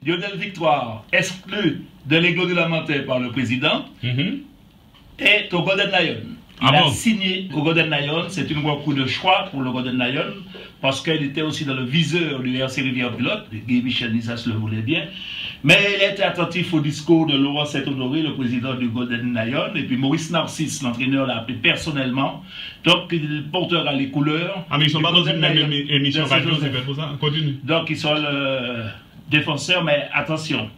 Lionel Victoire, exclu de l'Aigle de la Mantaine par le président, est au Golden Lion. Il a signé au Golden Lion, c'est un gros coup de choix pour le Golden Lion, parce qu'il était aussi dans le viseur du RC Rivière Pilote, Guy Michel Nissas le voulait bien, mais il était attentif au discours de Laurent Saint-Honoré, le président du Golden Lion, et puis Maurice Narcisse, l'entraîneur, l'a appelé personnellement, donc il portera les couleurs. Ah mais ils sont pas dans une même émission radio, c'est pour ça, continue. Donc ils sont le défenseur, mais attention,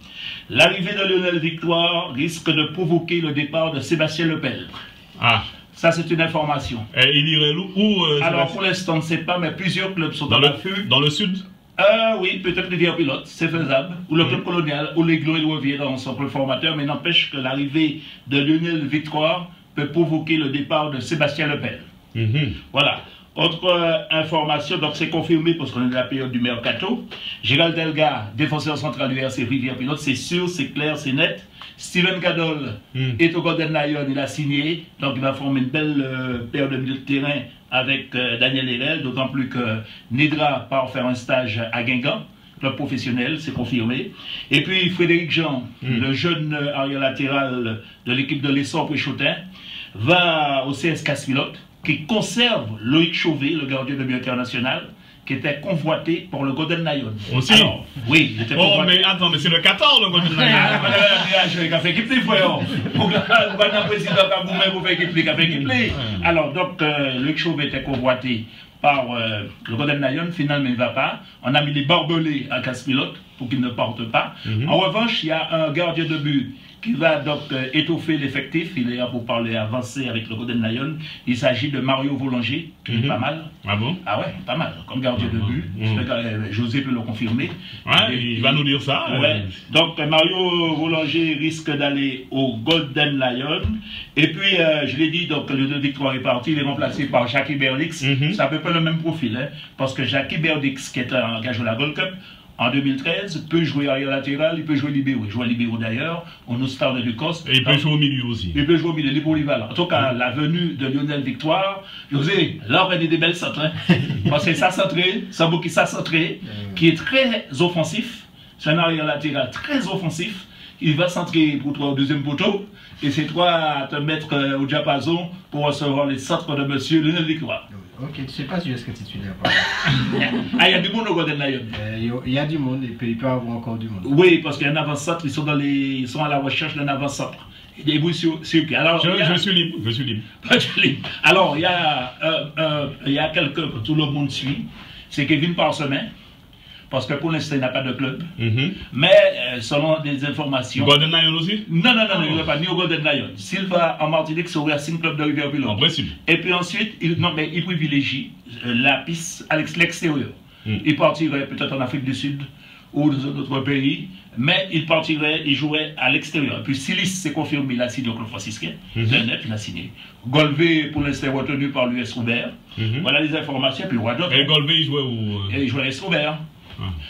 l'arrivée de Lionel Victoire risque de provoquer le départ de Sébastien Lepel. Ah. Ça, c'est une information. Et il irait où alors, pour l'instant, on ne sait pas, mais plusieurs clubs sont dans l'affût. Dans le sud? Oui, peut-être Rivière Pilote, c'est faisable. Ou le club colonial, ou les Glos et Louvier dans son club formateur, mais n'empêche que l'arrivée de Lionel Victoire peut provoquer le départ de Sébastien Lepel. Voilà. Autre information, donc c'est confirmé parce qu'on est dans la période du mercato. Gérald Delga, défenseur central du RC Rivière Pilote, c'est sûr, c'est clair, c'est net. Steven Cadol est au Golden Lion, il a signé, donc il va former une belle paire de milieu de terrain avec Daniel Herel, d'autant plus que Nidra part faire un stage à Guingamp, club professionnel, c'est confirmé. Et puis Frédéric Jean, le jeune arrière latéral de l'équipe de l'Essor Préchotin, va au CS Casse-Pilote, qui conserve Loïc Chauvet, le gardien de but international, qui était convoité pour le Golden Lion. Aussi? Alors, oui, il était convoité. Oh, mais attends, mais c'est le 14 le Golden Lion. Alors, donc, Loïc Chauvet était convoité par le Golden Lion, finalement il ne va pas. On a mis les barbelés à Casse-Pilote pour qu'il ne parte pas. En revanche, il y a un gardien de but qui va donc étoffer l'effectif. Il est là pour parler avancé avec le Golden Lion. Il s'agit de Mario Voulanger, qui est pas mal. Ah bon? Ah ouais, pas mal, comme gardien de but. José peut le confirmer. Ouais, il va nous dire ça. Ouais. Donc Mario Voulanger risque d'aller au Golden Lion. Et puis, je l'ai dit, donc le Victoire est parti, il est remplacé par Jackie Berdix. C'est à peu près le même profil, hein, parce que Jackie Berdix, qui est engagé à la Gold Cup, en 2013, peut jouer arrière latéral, il peut jouer libéraux. Il joue à libéraux d'ailleurs, on nous stars de Ducos. Et il peut jouer au milieu aussi. Il peut jouer au milieu, il est polyvalent. En tout cas, la venue de Lionel Victoire, José, là on a des belles centres. Hein. Parce que ça centré, Sabouki ça centré, qui est très offensif. C'est un arrière latéral très offensif. Il va centrer pour toi au deuxième poteau. Et c'est toi à te mettre au diapason pour recevoir les centres de monsieur Lionel Victoire. Ok, tu ne sais pas si je serai titulaire. Ah, il y a du monde au Golden Lion. Il y a du monde et puis il peut y avoir encore du monde. Oui, parce qu'il y a un avant-centre, ils sont à la recherche d'un avant-centre. Alors, je suis libre, je suis libre. Alors, il y a quelqu'un que tout le monde suit, c'est Kevin Parsemin. Parce que pour l'instant, il n'a pas de club. Mais selon des informations... Golden Lion aussi? Non, il n'est pas ni au Golden Lion. S'il va en Martinique, c'est au Racing Club de Rivière-Pilote. En principe. Et puis ensuite, il privilégie la piste à l'extérieur. Il partirait peut-être en Afrique du Sud ou dans un autre pays, mais il jouerait à l'extérieur. Et puis Silis, c'est confirmé, il a signé au club franciscain. Net, il a signé. Golvé, pour l'instant, retenu par l'US Roubert. Voilà les informations. Puis et Golvé, il jouait où? Il jouait à l'US Roubert.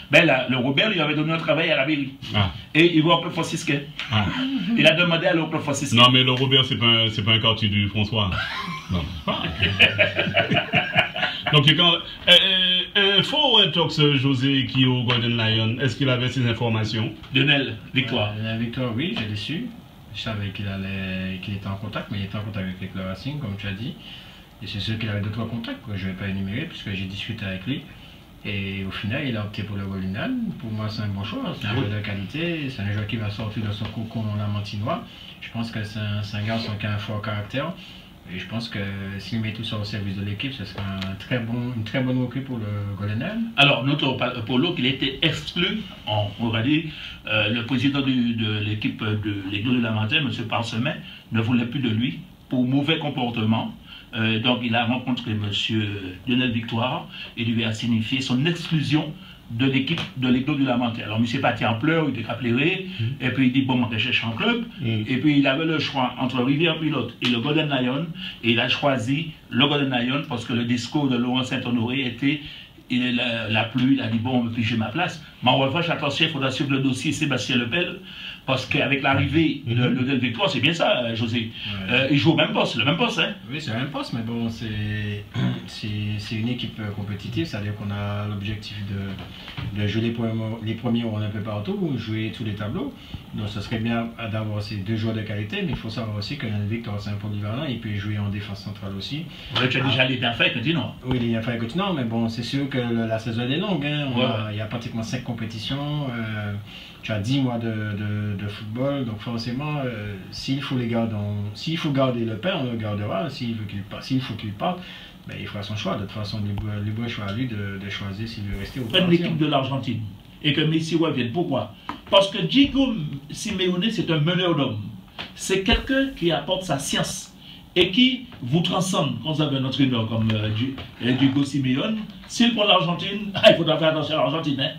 Ben là, le Robert lui avait donné un travail à la mairie. Et il va au club franciscain. Il a demandé à aller au club franciscain. Non, mais le Robert, c'est pas un quartier du François. Non. Donc, un faux intox José qui est au Golden Lion, est-ce qu'il avait ces informations? Lionel Victoire. Victoire, oui, j'ai su. Je savais qu'il était en contact, mais il était en contact avec le Racing, comme tu as dit. Et c'est sûr qu'il avait d'autres contacts que je ne vais pas énumérer, puisque j'ai discuté avec lui. Et au final, il a opté pour le Golden Lion. Pour moi, c'est un bon choix. C'est un joueur de qualité. C'est un joueur qui va sortir de son cocon lamantinois. Je pense que c'est un garçon qui a un fort caractère. Et je pense que s'il met tout ça au service de l'équipe, ce sera une très bonne recrue pour le Golden Lion. Alors, notons Polo qu'il était exclu, on va dire, le président de l'équipe de l'Aigle de la Mantaine, M. Parsemin, ne voulait plus de lui pour mauvais comportement. Donc il a rencontré M. Lionel Victoire et lui a signifié son exclusion de l'équipe de l'Aigle de la Mantaine. Alors M. parti en pleurs, il était pleuré, et puis il dit bon, je cherche un club, et puis il avait le choix entre Rivière Pilote et le Golden Lion, et il a choisi le Golden Lion parce que le discours de Laurent Saint-Honoré était il a plu, il a dit bon, puis j'ai ma place. Mais en revanche, attention, il faudra suivre le dossier Sébastien Lepel, parce qu'avec l'arrivée de Lionel Victoire, c'est bien ça, José. Il joue au même poste, le même poste, hein? Oui, c'est le même poste, mais bon, c'est une équipe compétitive, c'est-à-dire qu'on a l'objectif de jouer les premiers rôles un peu partout, jouer tous les tableaux. Donc ce serait bien d'avoir ces 2 joueurs de qualité, mais il faut savoir aussi que Victor c'est un polyvalent, il peut jouer en défense centrale aussi. Ouais, tu as déjà les bienfaits continents. Oui, les bienfaits continents, mais bon, c'est sûr que la saison est longue. Hein. Il y a pratiquement 5 compétitions. Tu as 10 mois de football, donc forcément, s'il faut garder le père, on le gardera. S'il faut qu'il parte, ben, il fera son choix. De toute façon, libre choix à lui de choisir s'il veut rester ou pas. Prenne l'équipe de l'Argentine et que Messi revienne. Pourquoi? Parce que Diego Simeone, c'est un meneur d'hommes. C'est quelqu'un qui apporte sa science et qui vous transcende. Quand vous avez un entraîneur comme Diego Simeone, s'il prend l'Argentine, il faudra faire attention à l'Argentine. Hein.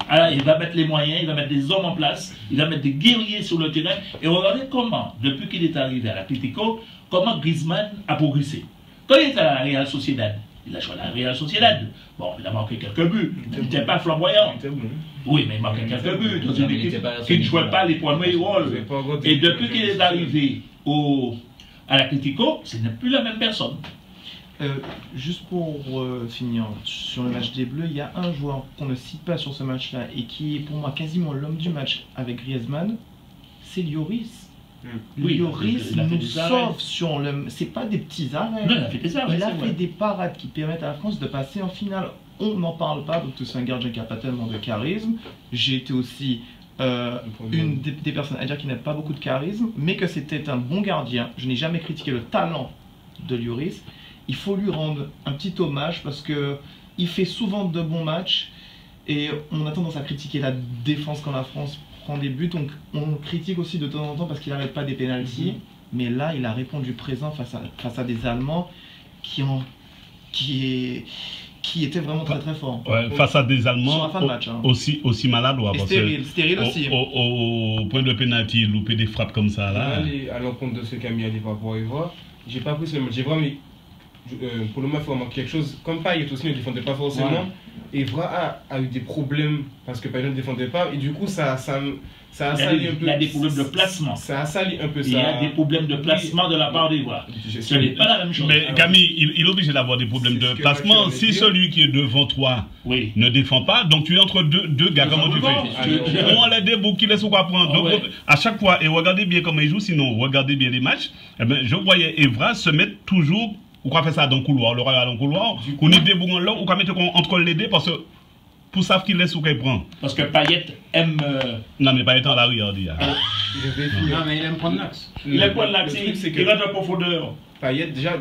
Alors, il va mettre les moyens, il va mettre des hommes en place, il va mettre des guerriers sur le terrain. Et regardez comment, depuis qu'il est arrivé à l'Atlético, comment Griezmann a progressé. Quand il était à la Real Sociedad, il a joué à la Real Sociedad. Bon, il a marqué quelques buts. Il n'était pas flamboyant. Oui, mais il marquait quelques buts dans une équipe qui ne jouait pas les premiers rôles. Et depuis qu'il est arrivé à l'Atlético, ce n'est plus la même personne. Juste pour finir sur le match des Bleus, il y a un joueur qu'on ne cite pas sur ce match-là et qui est pour moi quasiment l'homme du match avec Griezmann, c'est Lloris. Oui, Lloris nous sauve sur le... C'est pas des petits arrêts. Non, il a fait des arrêts. Il a fait des parades qui permettent à la France de passer en finale. On n'en parle pas, donc c'est un gardien qui n'a pas tellement de charisme. J'ai été aussi une des personnes à dire qu'il n'a pas beaucoup de charisme, mais que c'était un bon gardien. Je n'ai jamais critiqué le talent de Lloris. Il faut lui rendre un petit hommage parce que il fait souvent de bons matchs et on a tendance à critiquer la défense quand la France prend des buts. Donc on critique aussi de temps en temps parce qu'il n'arrête pas des pénaltys. Mais là, il a répondu présent face à des Allemands qui étaient vraiment très très forts. Ouais, face à des Allemands de match, hein. aussi maladroits. Stérile aussi. Au point de pénalty, louper des frappes comme ça là. Aller à l'encontre de ce qu'a mis à par rapport à Evra, j'ai pas pris ce match. J'ai vraiment pour le moment, il faut remarquer quelque chose. Comme Payet aussi ne défendait pas forcément, Evra a eu des problèmes parce que Payet ne défendait pas, et du coup, ça a sali un peu. Il y a des problèmes de placement. Ça a sali un peu ça. Il y a des problèmes de placement de la part d'Evra. Ce n'est pas la même chose. Mais Camille, il est obligé d'avoir des problèmes de placement. Si celui qui est devant toi ne défend pas, donc tu es entre deux gars, comment tu fais? On a des bouts qui laissent quoi prendre. Donc, à chaque fois, et regardez bien comment il joue, sinon regardez bien les matchs, eh ben, je voyais Evra se mettre toujours. Ou quoi faire ça dans le couloir, le royal dans le couloir, qu'on y débouille là, ou quoi mettre entre les deux, parce que pour savoir qu'il laisse ou qu'il prend. Parce que Payet aime. Non, mais Payet en l'arrière, déjà. Non, mais il aime prendre l'axe. Il aime prendre l'axe, il va de profondeur. Payet, déjà,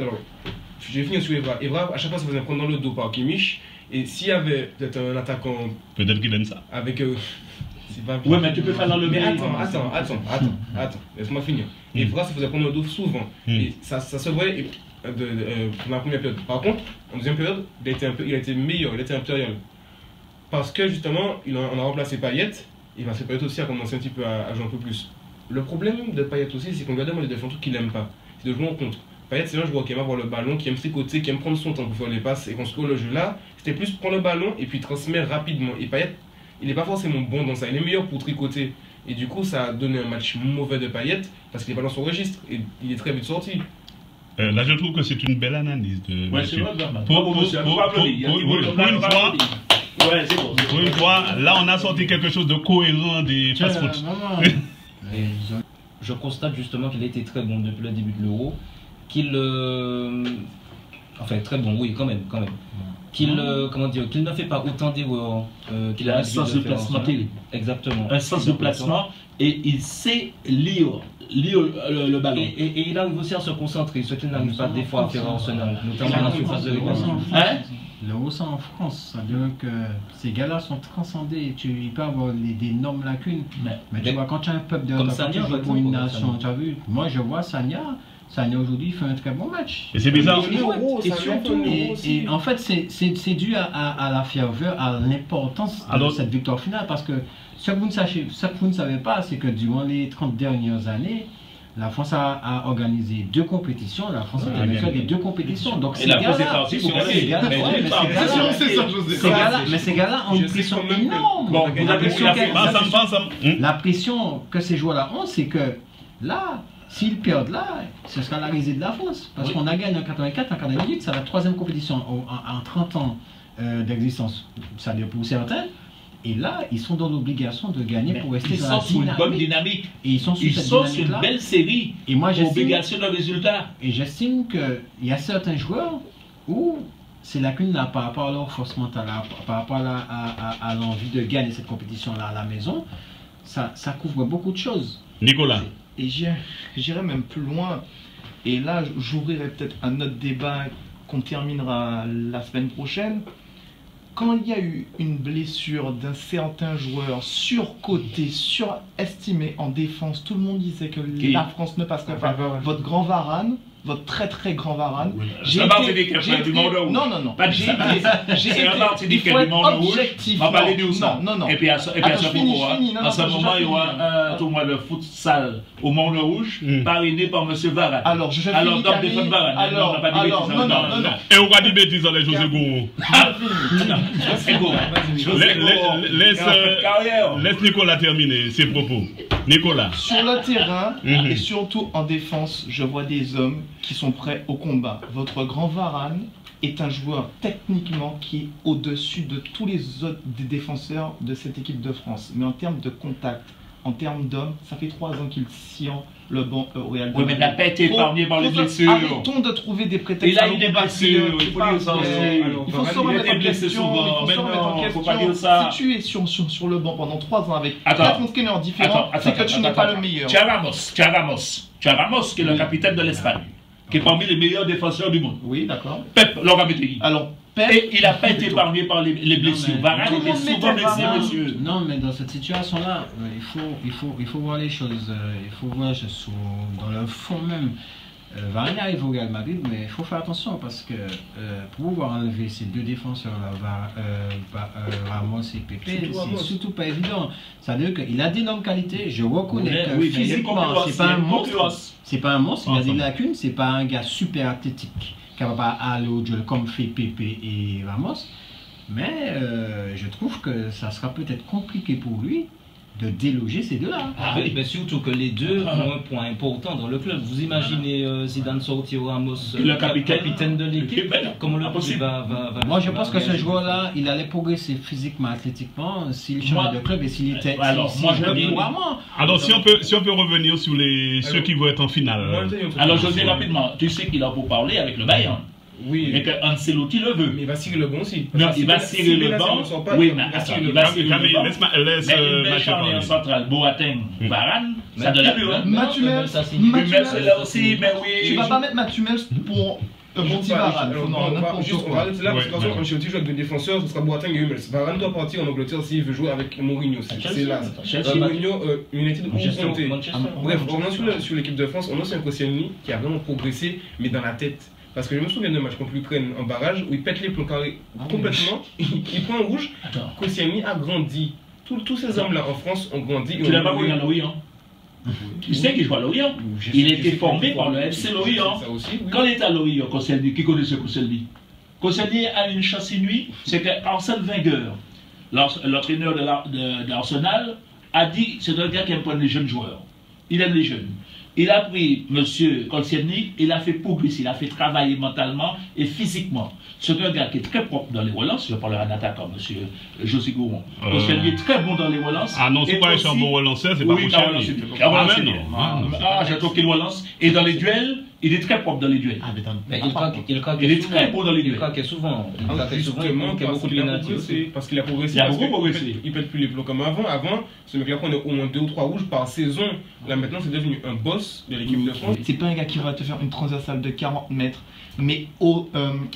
je vais finir sur Evra. Evra, à chaque fois, ça faisait prendre dans le dos par Kimmich. Et s'il y avait peut-être un attaquant. Peut-être qu'il aime ça. Avec. Oui, mais tu peux faire dans le mais attends, laisse-moi finir. Evra, ça faisait prendre le dos souvent. Et ça se voyait. Pour la première période. Par contre, en deuxième période, il a été meilleur, il a été impérial. Parce que justement, on a remplacé Payet, et ben, Payet aussi a commencé un petit peu à jouer un peu plus. Le problème de Payet aussi, c'est qu'on lui a demandé de faire un truc qu'il n'aime pas, c'est de jouer en contre. Payet, c'est un joueur qui aime avoir le ballon, qui aime tricoter, qui aime prendre son temps pour faire les passes et construire le jeu. Là, c'était plus prendre le ballon et puis transmettre rapidement. Et Payet, il n'est pas forcément bon dans ça, il est meilleur pour tricoter. Et du coup, ça a donné un match mauvais de Payet, parce qu'il n'est pas dans son registre, et il est très vite sorti. Là, je trouve que c'est une belle analyse de monsieur. Pour une fois, là, on a sorti quelque chose de cohérent des fast-food. Je constate justement qu'il a été très bon depuis le début de l'Euro. Enfin, très bon, oui, quand même. Qu'il ne fait pas autant d'erreurs qu'il a un sens de placement. Exactement. Un sens de placement, et il sait lire le ballon. Et il arrive aussi à se concentrer, ce qu'il n'arrive pas des fois à faire en Arsenal, notamment dans la surface de réparation. Le haut en France, ça veut dire que ces gars-là sont transcendés. Il peut avoir d'énormes lacunes. Mais tu vois, quand tu as un peuple de pour une nation, tu as vu, moi je vois Sagna aujourd'hui fait un très bon match. Et c'est bizarre. Et en fait, c'est dû à la ferveur, à l'importance de cette victoire finale. Parce que ce que vous ne savez pas, c'est que durant les 30 dernières années, la France a organisé 2 compétitions. La France a gagné des 2 compétitions. Donc ces gars-là, ces gars-là ont une pression énorme. La pression que ces joueurs-là ont, c'est que là, S'ils perdent là, ce sera la risée de la France. Parce qu'on a gagné en 84, en 88, ça va être la 3e compétition en 30 ans d'existence. Ça veut dire pour certains. Et là, ils sont dans l'obligation de gagner pour rester dans la dynamique. Ils sont sur une bonne dynamique. Et ils sont sur une belle série. Et moi, obligation de résultat. Et j'estime qu'il y a certains joueurs où c'est lacune là par rapport à leur force mentale, par rapport à l'envie de gagner cette compétition-là à la maison. Ça couvre beaucoup de choses. Nicolas. Et j'irai même plus loin. Et là, j'ouvrirai peut-être un autre débat qu'on terminera la semaine prochaine. Quand il y a eu une blessure d'un certain joueur surcoté, surestimé en défense, tout le monde disait que la France ne passerait pas. Votre grand Varane, votre très très grand Varane. Oui. J'ai été du monde rouge. Non. C'est un Martinique du monde rouge. On va parler de ça. Non. Et puis à ce moment, en ce moment, il y aura un tournoi de futsal au monde rouge, parrainé par M. Varane. Alors, je Alors, donc, défendre Varane. Alors, on n'a pas dit bêtises. Non. Et on va dire bêtises dans les José Gouron. Laisse Nicolas terminer ses propos. Nicolas. Sur le terrain et surtout en défense, je vois des hommes qui sont prêts au combat. Votre grand Varane est un joueur techniquement qui est au-dessus de tous les autres des défenseurs de cette équipe de France. Mais en termes de contact, en termes d'hommes, ça fait 3 ans qu'il sciant le banc au Real. Oui, mais il n'a pas été épargné par les blessures. Arrêtons de trouver des prétextes. Il a eu des blessures, il faut dire ça aussi. Il faut se remettre en question. Si tu es sur le banc pendant 3 ans avec 4 entraîneurs différents, c'est que tu n'es pas le meilleur. Tu as Ramos, qui est le capitaine de l'Espagne, qui est parmi les meilleurs défenseurs du monde. Oui, d'accord. Pep Lorametegui. Alors, et il n'a pas été épargné par les blessures. Varane était souvent blessé, monsieur. Non, mais dans cette situation-là, il faut voir les choses. Il faut voir dans le fond même. Varane arrive au Real Madrid, mais il faut faire attention parce que pour pouvoir enlever ces 2 défenseurs-là, Ramos et Pepe, c'est surtout pas évident. Ça veut dire qu'il a d'énormes qualités. Je reconnais que physiquement, c'est pas un monstre. C'est pas un monstre, il a des lacunes, c'est pas un gars super athlétique qui va pas aller au duel comme fait Pepe et Ramos. Mais je trouve que ça sera peut-être compliqué pour lui de déloger ces 2-là. Oui, mais surtout que les 2 ont un point important dans le club. Vous imaginez Zidane sortir Ramos, le capitaine de l'équipe, comment le possible va moi, je pense que ce joueur-là, il allait progresser physiquement, athlétiquement, s'il changeait de club et s'il était. Alors, si on peut revenir sur ceux qui vont être en finale. Alors, José, rapidement, tu sais qu'il a pour parler avec le Bayern. Oui. Et que Ancelotti le veut. Mais il va cirer le banc aussi. Non, il va cirer le banc. Oui, mais attends, il va cirer le banc. Laisse mais charnière centrale, Boateng, Varane, ça donne la plus. Mathumels là aussi, mais oui. Tu vas pas mettre Mathumels pour un petit Varane. On va arrêter là parce que quand Ancelotti joue avec 2 défenseurs, ce sera Boateng et Hummels. Varane doit partir en Angleterre s'il veut jouer avec Mourinho. C'est là. Mourinho, United ou Conte. Bref, revenons sur l'équipe de France. On a aussi un Koscielny qui a vraiment progressé, mais dans la tête. Parce que je me souviens d'un match contre l'Ukraine en barrage où il pète les plombs carrés complètement, il prend un rouge. Koscielny a grandi. Tous ces hommes-là en France ont grandi. Tu l'as pas vu à Lorient? Tu sais qu'il joue à Lorient. Il a été formé par le FC Lorient. Quand il est à Lorient, Koscielny, qui connaît ce Koscielny? Koscielny a une chasse inouïe, c'est que Arsène Wenger, l'entraîneur de l'Arsenal, a dit c'est un gars qui aime prendre les jeunes joueurs. Il aime les jeunes. Il a pris M. Koscielny, il a fait progresser, il a fait travailler mentalement et physiquement. C'est un gars qui est très propre dans les relances. Je parlerai d'un attaquant, M. José Gouron. Koscielny est très bon dans les relances. Ah non, c'est pas un bon relanceur, c'est pas Koscielny. Je trouve qu'il relance. Et dans les duels, il est très propre dans les duels. Il est très bon dans les duels. Il craque souvent. Il a beaucoup de pénalité. Parce qu'il a progressé. Il a beaucoup progressé. Il pète plus les plombs comme avant. Avant, ce mec-là prenait au moins 2 ou 3 rouges par saison. Là maintenant, c'est devenu un boss de l'équipe de France. C'est pas un gars qui va te faire une transversale de 40 mètres. Mais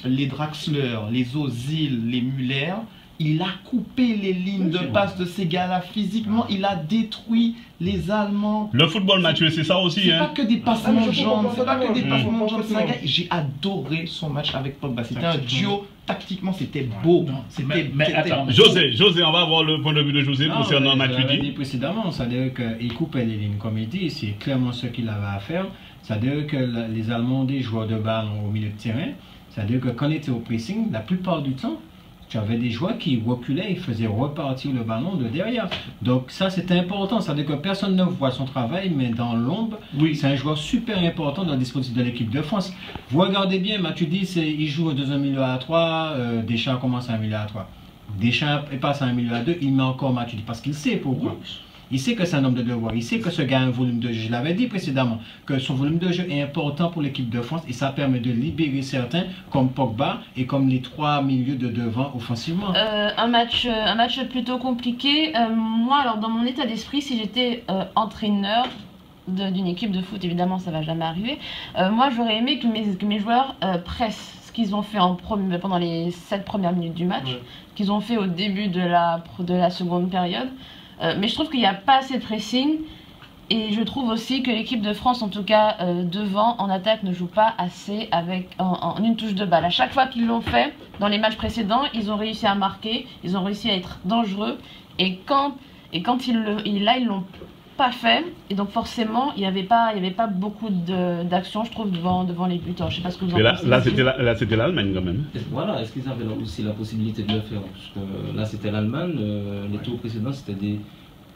les Draxler, les Ozil, les Müller, il a coupé les lignes de passe de ces gars-là physiquement. Il a détruit les Allemands. Le football, Mathieu, c'est ça aussi. C'est pas que des passements de jambes. C'est pas que des passements de jambes. C'est un gars. J'ai adoré son match avec Pogba. C'était un duo. Tactiquement, c'était beau. Mais attends, José, on va avoir le point de vue de José concernant Mathieu. Je l'ai dit précédemment, c'est-à-dire qu'il coupait les lignes comme il dit. C'est clairement ce qu'il avait à faire. C'est-à-dire que les Allemands, des joueurs de ballon au milieu de terrain, c'est-à-dire que quand on était au pressing, la plupart du temps, tu avais des joueurs qui reculaient et faisaient repartir le ballon de derrière. Donc ça c'est important, c'est-à-dire que personne ne voit son travail, mais dans l'ombre, c'est un joueur super important dans le dispositif de l'équipe de France. Vous regardez bien, Matuidi, il joue dans un milieu à 3, Deschamps commence à un milieu à 3. Deschamps passe à un milieu à 2, il met encore Matuidi parce qu'il sait pourquoi. Il sait que c'est un homme de devoir, il sait que ce gars a un volume de jeu. Je l'avais dit précédemment, que son volume de jeu est important pour l'équipe de France et ça permet de libérer certains comme Pogba et comme les 3 milieux de devant offensivement. Un match plutôt compliqué. Moi, alors dans mon état d'esprit, si j'étais entraîneur d'une équipe de foot, évidemment ça va jamais arriver, moi j'aurais aimé que mes joueurs pressent ce qu'ils ont fait pendant les 7 premières minutes du match, qu'ils ont fait au début de la seconde période. Mais je trouve qu'il n'y a pas assez de pressing et je trouve aussi que l'équipe de France, en tout cas devant, en attaque, ne joue pas assez en une touche de balle. À chaque fois qu'ils l'ont fait, dans les matchs précédents, ils ont réussi à marquer, ils ont réussi à être dangereux et quand ils l'ont pas fait, et donc forcément il n'y avait pas beaucoup d'actions, je trouve, devant les buteurs. Je sais pas ce que vous en pensez. Là c'était l'Allemagne quand même. Voilà, est-ce qu'ils avaient aussi la possibilité de le faire? Parce que là c'était l'Allemagne, les tours précédents c'était des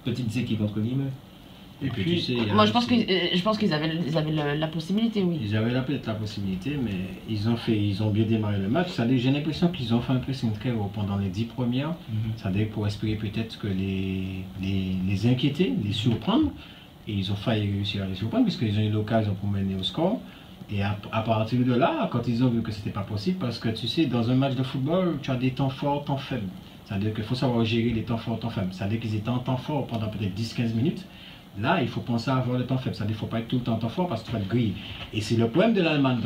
petites équipes entre guillemets. Et puis, tu sais, moi je pense qu'ils avaient la possibilité, oui. Ils avaient peut-être la possibilité, mais ils ont bien démarré le match. J'ai l'impression qu'ils ont fait un pressing très haut pendant les 10 premières. C'est-à-dire pour espérer peut-être que les inquiéter, les surprendre. Et ils ont failli réussir à les surprendre puisqu'ils ont eu l'occasion pour mener au score. Et à partir de là, quand ils ont vu que c'était pas possible, parce que tu sais, dans un match de football, tu as des temps forts, temps faibles. C'est-à-dire qu'il faut savoir gérer les temps forts, temps faibles. C'est-à-dire qu'ils étaient en temps fort pendant peut-être 10-15 minutes. Là, il faut penser à avoir le temps faible. C'est-à-dire qu'il ne faut pas être tout le temps en temps fort parce que tu vas te griller. Et c'est le problème de l'Allemagne.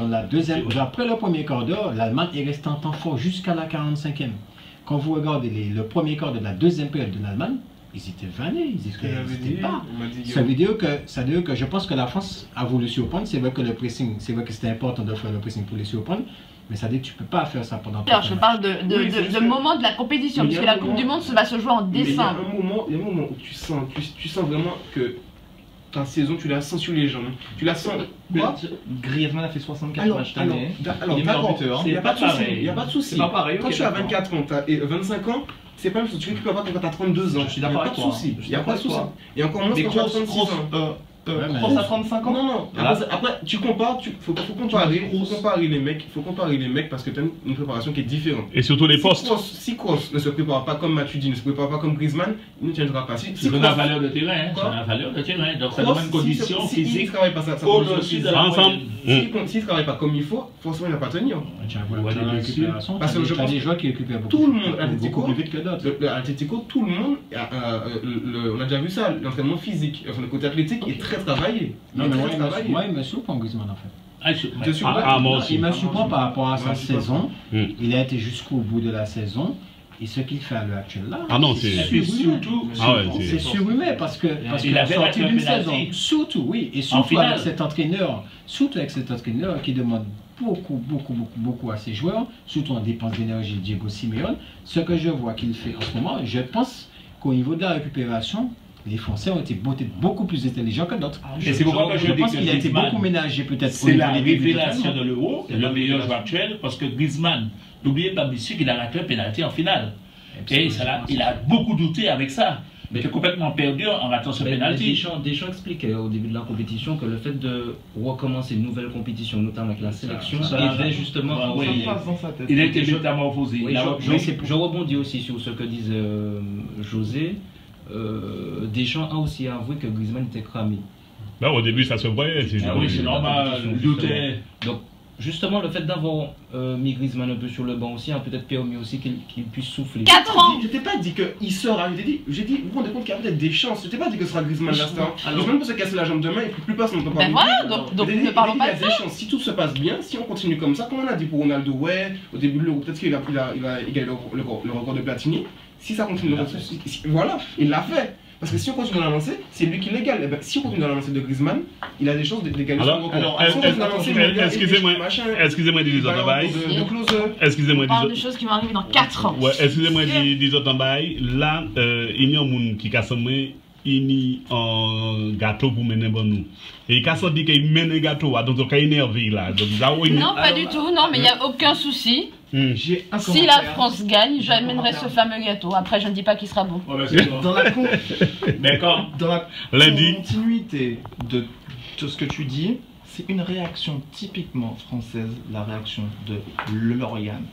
Après le premier quart d'heure, l'Allemagne est restée en temps fort jusqu'à la 45e. Quand vous regardez le premier quart de la deuxième période de l'Allemagne, ils étaient vannés, ils étaient pas. Ça veut dire que je pense que la France a voulu surprendre. C'est vrai que le pressing, c'est vrai que c'était important de faire le pressing pour les surprendre. Mais ça veut dire que tu ne peux pas faire ça pendant tout le temps. Je parle de moment de la compétition, puisque la Coupe du Monde va se jouer en décembre. Il y a un moment où tu sens vraiment que ta saison, tu la sens sur les jambes. Tu la sens. Griezmann a fait 64 matchs cette année. Alors, d'accord, il n'y a pas de souci. Il n'y a pas de souci. C'est pas pareil. Quand tu as 24 ans et 25 ans, c'est pas même si tu récupères pas quand tu as 32 ans. Je suis d'accord avec toi. Il n'y a pas de souci. Et encore moins quand tu as 36 ans. Kroos à 35 ans? Non. Après, tu compares, faut comparer les mecs parce que tu as une préparation qui est différente. Et surtout les postes. Si Kroos ne se prépare pas comme Matuidi, ne se prépare pas comme Griezmann, il ne tiendra pas. C'est la valeur de terrain, donc ça demande une condition physique. S'il ne travaille pas ça, au-dessus de la moyenne. S'il ne travaille pas comme il faut, forcément il ne va pas tenir. Parce que je pense des joueurs qui récupèrent tout le monde, beaucoup plus vite que d'autres. L'Atlético, tout le monde, on a déjà vu ça, l'entraînement physique, le côté athlétique est très travaillé. Moi, il me surprend Griezmann en fait. Il me surprend par rapport à sa saison. Il a été jusqu'au bout de la saison. Et ce qu'il fait à l'heure actuelle là, c'est surhumain parce que il a sorti d'une saison. Surtout avec cet entraîneur qui demande beaucoup à ses joueurs, surtout en dépense d'énergie, Diego Simeone. Ce que je vois qu'il fait en ce moment, je pense qu'au niveau de la récupération, les Français ont été beaucoup plus intelligents que d'autres. Et c'est pourquoi je pense qu'il a été beaucoup ménagé peut-être. C'est la révélation de l'Euro, le meilleur joueur actuel, parce que Griezmann, n'oubliez pas monsieur qu'il a raté un pénalty en finale. Et ça, il a beaucoup douté avec ça. Il était complètement perdu en ratant ce pénalty. Deschamps expliquait au début de la compétition que le fait de recommencer une nouvelle compétition, notamment avec la sélection, aidait justement à il a été métamorphosé. Je rebondis aussi sur ce que disait José. Deschamps a aussi avoué que Griezmann était cramé. Là, au début, ça se voyait. Oui, c'est normal. Donc, justement, le fait d'avoir mis Griezmann un peu sur le banc aussi a peut-être permis aussi qu'il puisse souffler. 4 ans. Je t'ai pas dit qu'il sera. J'ai dit, vous vous rendez compte qu'il y a peut-être des chances. Je t'ai pas dit que ce sera Griezmann l'instant. Griezmann peut se casser la jambe demain et plus personne ne peut pas. Ben voilà, donc ne parlons pas de ça. Il y a des chances. Si tout se passe bien, si on continue comme ça, comme on a dit pour Ronaldo, au début de l'Euro, peut-être qu'il va égaler le record de Platini. Si ça continue, voilà, il l'a fait. Parce que si on continue dans la lancée, c'est lui qui l'égale. Si on continue dans la lancée de Griezmann, il a des chances d'égaler son record. Excusez-moi de dire autant bail. Excusez-moi de dire. On parle de choses qui vont arriver dans 4 ans. Ouais, excusez-moi de dire autant bail. Là, il y a un monde qui casse il un gâteau pour mener bon nous. Et il dit qu'il mène un gâteau, donc il est énervé là. Non, pas du tout, non, mais il n'y a aucun souci. J'ai un Si la France gagne, j'amènerai ce fameux gâteau. Après, je ne dis pas qu'il sera bon. Dans la, D'accord. Dans la Lundi. continuité de ce que tu dis, c'est une réaction typiquement française, la réaction de Lauriane.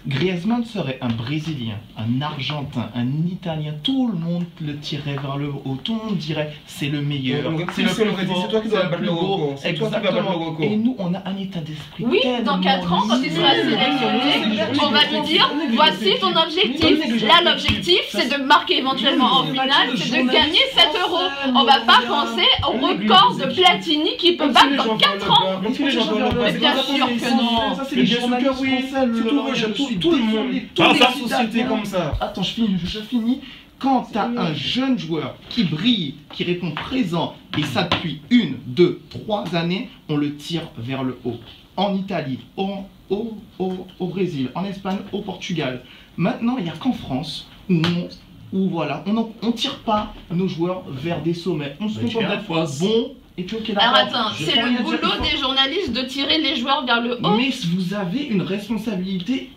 Griezmann serait un Brésilien, un Argentin, un Italien, tout le monde le tirerait vers le haut, tout le monde dirait c'est le meilleur, c'est le plus fort, c'est toi qui dois battre le record. C'est toi qui vas battre le exactement. record. Et nous, on a un état d'esprit. Oui, dans 4 ans, quand il sera sélectionné, on va lui dire voici ton objectif. Là, l'objectif, c'est de marquer éventuellement en finale, c'est de gagner 7 euros. On va pas penser au record de Platini qui peut battre dans 4 ans. Mais bien sûr que non. Ça, c'est les journalistes français, tout le monde, toute la société comme ça. Attends, je finis. Quand tu as un jeune joueur qui brille, qui répond présent, et ça depuis 1, 2, 3 années, on le tire vers le haut. En Italie, au Brésil, en Espagne, au Portugal. Maintenant, il n'y a qu'en France où voilà, on tire pas nos joueurs vers des sommets. On se contente d'être bon. Et puis, okay, alors attends, c'est le boulot des journalistes de tirer les joueurs vers le haut. Mais vous avez une responsabilité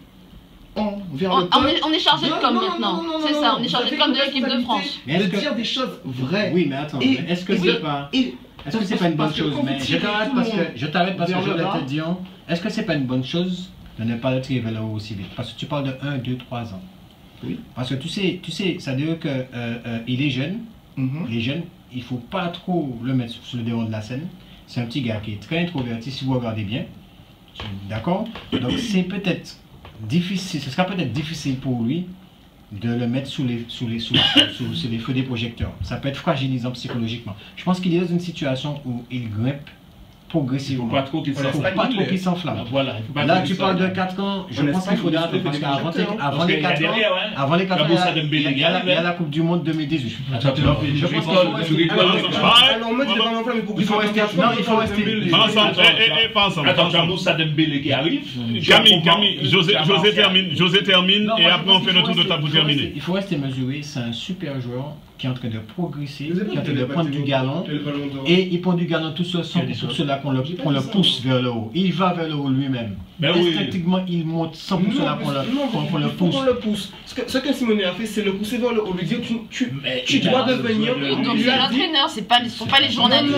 vers le peuple. On est chargé de com maintenant. C'est ça, on est chargé de com de l'équipe de France. De dire des choses vraies. Oui, mais attends, est-ce que c'est pas... Est-ce que c'est pas une bonne chose? Mais je t'arrête parce que je voulais te dire, est-ce que c'est pas une bonne chose de ne pas le tirer vers le haut aussi vite? Parce que tu parles de 1, 2, 3 ans. Oui. Parce que tu sais, ça veut dire qu'il est jeune. Il est jeune. Il ne faut pas trop le mettre sur le devant de la scène. C'est un petit gars qui est très introverti, si vous regardez bien. D'accord? Donc c'est peut-être difficile, ce sera peut-être difficile pour lui de le mettre sous les feux des projecteurs. Ça peut être fragilisant psychologiquement. Je pense qu'il est dans une situation où il grimpe progressivement. Il ne faut pas trop qu'il s'enflamme. Voilà, là, tu parles de 4 ans, je pense qu'il faudra attendre parce qu'avant les 4 ans, il y a la Coupe du Monde 2018. Je pense qu'il faut rester ensemble. Attends, Moussa Dembélé qui arrive. Camille, José termine et après on fait le tour de table pour terminer. Il faut rester mesuré, c'est un super joueur qui est en train de progresser, qui est en train de prendre du galon, et il prend du galon tout seul sans pour cela qu'on le pousse vers le haut. Il va vers le haut lui-même. Instinctivement, il monte sans pour cela qu'on le pousse. Ce que Simone a fait, c'est le pousser vers le haut, lui dire tu dois devenir. Donc c'est l'entraîneur, ce ne sont pas les journalistes.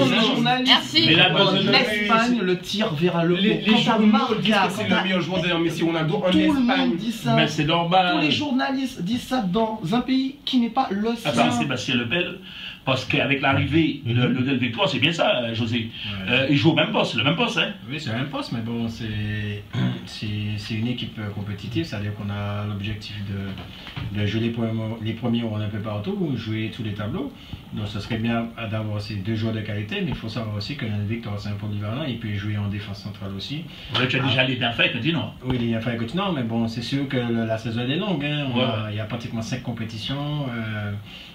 Merci. L'Espagne le tire vers le haut. Les journaux disent que c'est le meilleur joueur de Messi Ronaldo en Espagne. Tout le monde dit ça. Mais c'est normal. Tous les journalistes disent ça dans un pays qui n'est pas le sien. Sébastien Lepel, parce qu'avec l'arrivée de Lionel Victoire, c'est bien ça, José. Il joue au même poste, le même poste. Hein. Oui, c'est le même poste, mais bon, c'est une équipe compétitive, c'est-à-dire qu'on a l'objectif de jouer les premiers rôles un peu partout, jouer tous les tableaux. Donc, ce serait bien d'avoir ces 2 joueurs de qualité, mais il faut savoir aussi que Lionel Victoire, c'est un polyvalent, il peut jouer en défense centrale aussi. Ouais, tu as déjà les bienfaits continents. Oui, les bienfaits continents, mais bon, c'est sûr que la saison est longue. Hein. Il y a pratiquement 5 compétitions.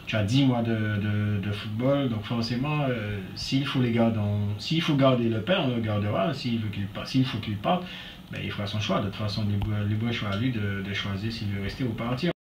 Tu as 10 mois de football, donc forcément, s'il faut garder le père, on le gardera. S'il faut qu'il parte, ben, il fera son choix. De toute façon, libre choix à lui de choisir s'il veut rester ou partir.